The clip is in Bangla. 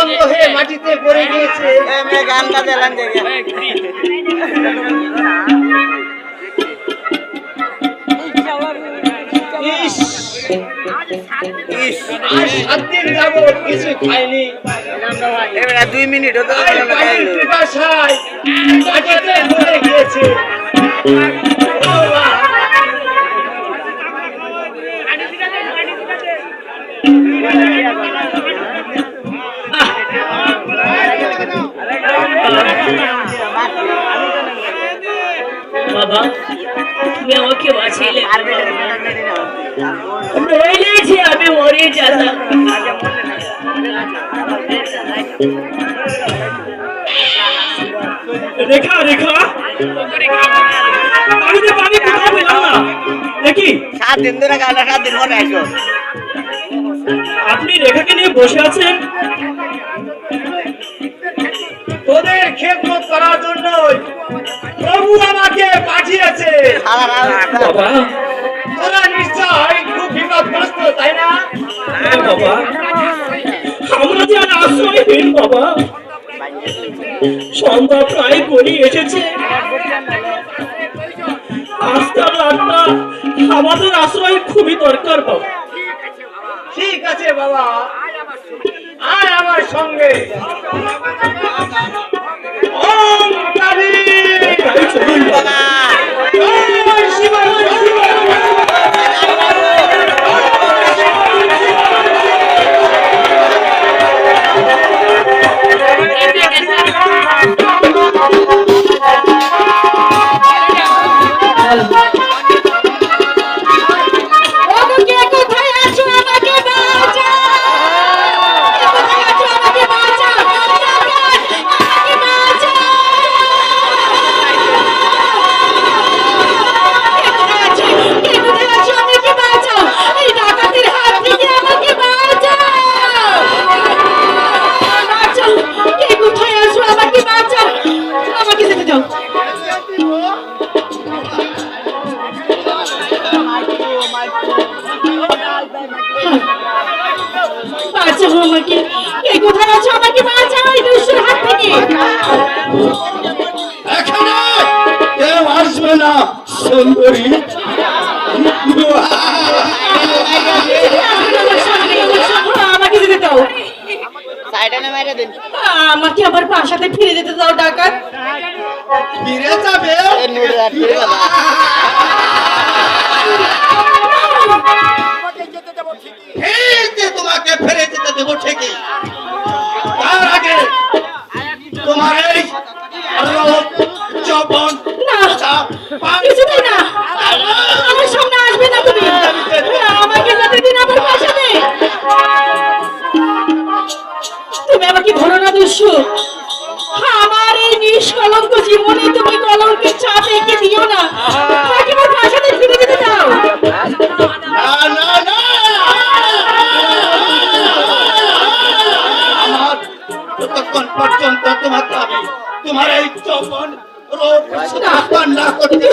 উলঙ্গ হয়ে মাটিতে পড়ে গিয়েছে। গানটা দিলাম কিছু খাইনি। 2 মিনিট মাটিতে পড়ে গিয়েছে। বাবা তুমি আমাকে বাঁচিলে, নইলে যে আমি মরে যেতাম। রেখা রেখা আমি তো পানি কোথাও পেলাম না দেখি। 7 দিন ধরে গানা 7 দিন পরে আসো। আপনি রেখাকে নিয়ে বসে আছেন তোদের খেদমত করার জন্য প্রভু আমাকে পাঠিয়েছে। বাবা তোরা নিশ্চয় খুব বিপদগ্রস্ত, তাই না? হ্যাঁ বাবা, আমরা যে আর আশ্রয়হীন বাবা। সন্ধ্যা প্রায় গড়িয়ে এসেছে, আজকাল রাতটা আমাদের আশ্রয় খুবই দরকার বাবা। ঠিক আছে বাবা, আর আমার সঙ্গে ওম কালী চলুন বাবা। ওম শিব সুন্দরী আমাকে যেতে দাও, আমাকে আবার বাসাতে ফিরে যেতে দাও। ডাকাত ফিরে যাবে? তোমাকে ফিরে যেতে দেবো ঠিকই, তার আগে তোমার এই চপন কিছুতেই না, আমার সামনে আসবে না তুমি। আমাকে যেতে দিন আমার বাসাতে। তুমি আমাকে ধরো না দুষ্টু, আমার এই নিষ্কলঙ্ক জীবনে তুমি কলঙ্কের চাপ এঁকে দিও না। আমাকে আমার বাসাতে ফিরে যেতে দাও। ততক্ষণ পর্যন্ত তোমাকে আমি তোমার এই চপন রোগ না করতে